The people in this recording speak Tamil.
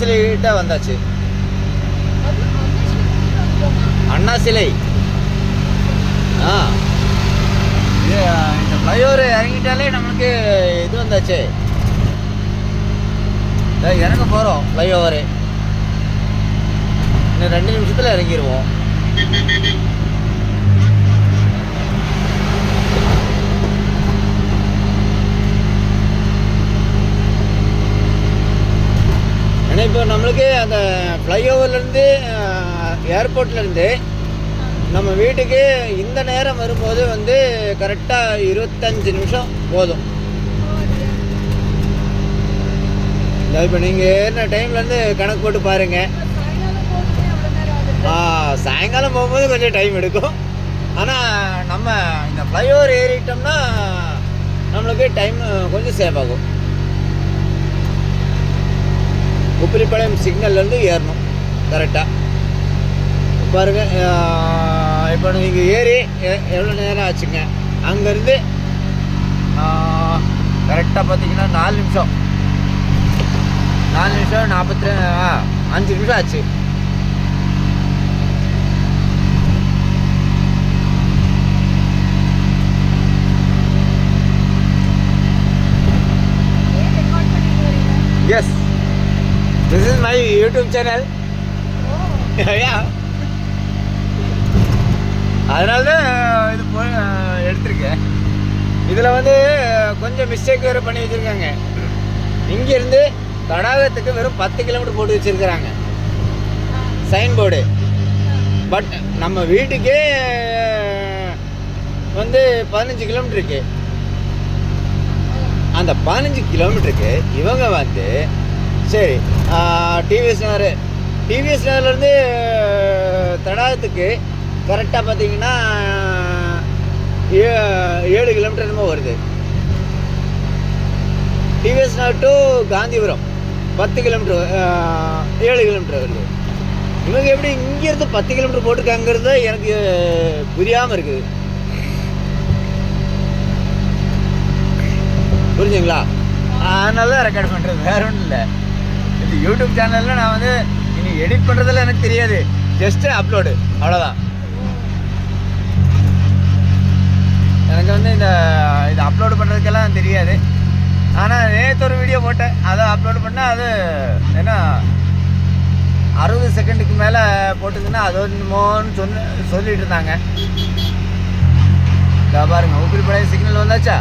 சிலைகிட்ட வந்தாச்சு. அண்ணா சிலை. இது இந்த ஃப்ளைஓவர் இறங்கிட்டாலே நம்மளுக்கு இது வந்தாச்சு. இறங்க போகிறோம் ஃப்ளைஓவரு. இன்னும் 2 நிமிஷத்தில் இறங்கிடுவோம். ஏன்னா இப்போ நம்மளுக்கு அந்த ஃப்ளைஓவர்லேருந்து ஏர்போர்ட்லேருந்து நம்ம வீட்டுக்கு இந்த நேரம் வரும்போது வந்து கரெக்டாக 25 நிமிஷம் போதும். இப்போ நீங்கள் ஏறின டைம்லேருந்து கணக்கு போட்டு பாருங்கள். சாயங்காலம் போகும்போது கொஞ்சம் டைம் எடுக்கும். ஆனால் நம்ம இந்த ஃப்ளைஓவர் ஏறிட்டோம்னா நம்மளுக்கு டைம் கொஞ்சம் சேவ் ஆகும். உப்பிலிப்பாளையம் சிக்னல்லேருந்து ஏறணும் கரெக்டாக. பாருங்கள், இப்போ நீங்கள் ஏறி எவ்வளோ நேரம் ஆச்சுங்க. அங்கேருந்து கரெக்டாக பார்த்தீங்கன்னா 4 நிமிஷம் 5 நிமிஷம் ஆச்சு. Yes, this is my YouTube channel. Yeah. அதனால தான் இது எடுத்திருக்கேன். இதில் வந்து கொஞ்சம் மிஸ்டேக் வேறு பண்ணி வச்சுருக்காங்க. இங்கேருந்து தடாகத்துக்கு வெறும் 10 கிலோமீட்டர் போட்டு வச்சுருக்குறாங்க சைன் போர்டு. பட் நம்ம வீட்டுக்கே வந்து 15 கிலோமீட்டர் இருக்கு. அந்த 15 கிலோமீட்டருக்கு இவங்க வந்து சரி டிவிஎஸ் நகர்லேருந்து தடாகத்துக்கு கரெக்டாக பார்த்தீங்கன்னா 7 கிலோமீட்டர் என்னமோ வருது. TVS Nagar to Gandhipuram 10 kilometre 7 kilometre வருது. இவங்க எப்படி இங்கேருந்து 10 கிலோமீட்டர் போட்டிருக்காங்கிறது எனக்கு புரியாமல் இருக்குது. புரிஞ்சுங்களா? அதனால தான் ரெக்கார்ட் பண்ணுறது, வேற ஒன்றும் இல்லை. இந்த யூடியூப் சேனலில் நான் வந்து இனி எடிட் பண்ணுறதெல்லாம் எனக்கு தெரியாது. ஜஸ்ட்டு அப்லோடு, அவ்வளோதான். எனக்கு வந்து இது அப்லோடு பண்ணுறதுக்கெல்லாம் தெரியாது. ஆனால் நேற்று ஒரு வீடியோ போட்டேன், அதை அப்லோடு பண்ணால் அது ஏன்னா 60 செகண்டுக்கு மேலே போட்டுதுன்னா அது ஒன்றுமோன்னு சொல்லிட்டு இருந்தாங்க. பாருங்க, உப்பிலிப்பாளையம் சிக்னல் வந்தாச்சா?